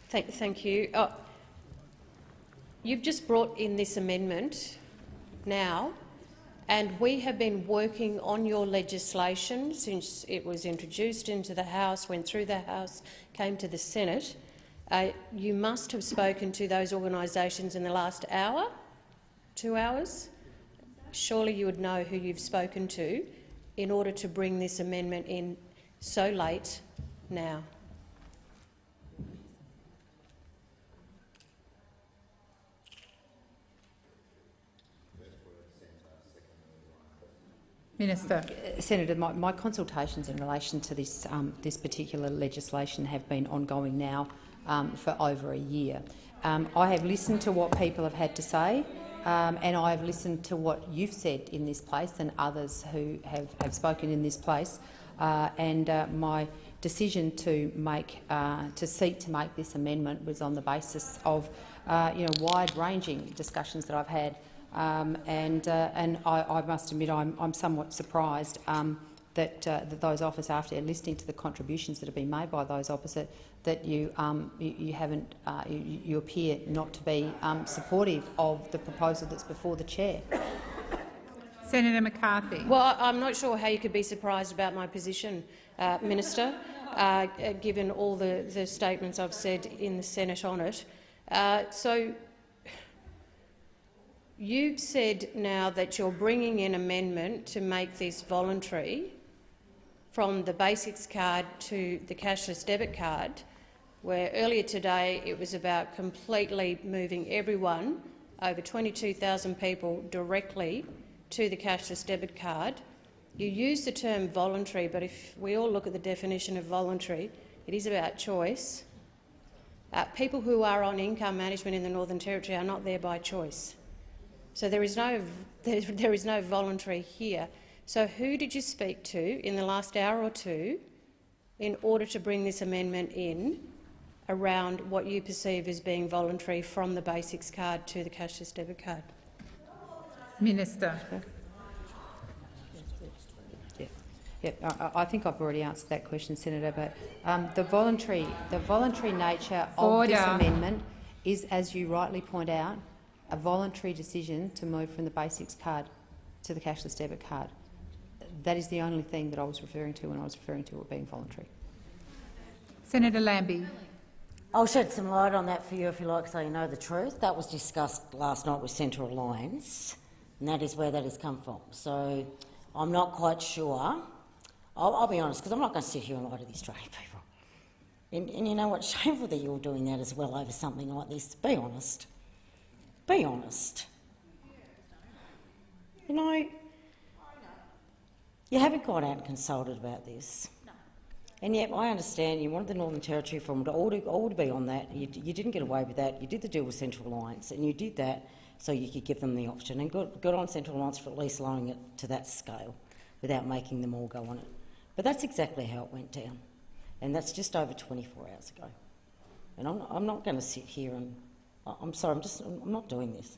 Thank you. You've just brought in this amendment now, and we have been working on your legislation since it was introduced into the House, went through the House, came to the Senate. You must have spoken to those organisations in the last hour, 2 hours. Surely you would know who you've spoken to in order to bring this amendment in so late now. Minister. Senator, my consultations in relation to this particular legislation have been ongoing now for over a year. I have listened to what people have had to say, and I have listened to what you've said in this place and others who have spoken in this place. My decision to seek to make this amendment was on the basis of wide-ranging discussions that I've had. I must admit I'm somewhat surprised that those opposite, after listening to the contributions that have been made by those opposite, that you appear not to be supportive of the proposal that's before the chair. Senator McCarthy. Well, I'm not sure how you could be surprised about my position, Minister, given all the statements I've said in the Senate on it. You've said now that you're bringing in an amendment to make this voluntary from the basics card to the cashless debit card, where earlier today it was about completely moving everyone, over 22,000 people, directly to the cashless debit card. You use the term voluntary, but if we all look at the definition of voluntary, it is about choice. People who are on income management in the Northern Territory are not there by choice. So there is no voluntary here. So who did you speak to in the last hour or two in order to bring this amendment in around what you perceive as being voluntary from the basics card to the cashless debit card? Minister. I think I've already answered that question, Senator. But the voluntary nature of this amendment is, as you rightly point out, a voluntary decision to move from the basics card to the cashless debit card. That is the only thing that I was referring to when I was referring to it being voluntary. Senator Lambie. I'll shed some light on that for you if you like, so you know the truth. That was discussed last night with Central Alliance, and that is where that has come from. So I'm not quite sure. I'll be honest, because I'm not going to sit here and lie to the Australian people. And you know what? Shameful that you're doing that as well over something like this. Be honest. Be honest. You know, you haven't gone out and consulted about this. And yet I understand you wanted the Northern Territory from all to be on that. You didn't get away with that. You did the deal with Central Alliance, and you did that so you could give them the option. And good on Central Alliance for at least lowering it to that scale without making them all go on it. But that's exactly how it went down. And that's just over 24 hours ago. And I'm not going to sit here and... I'm sorry, I'm not doing this.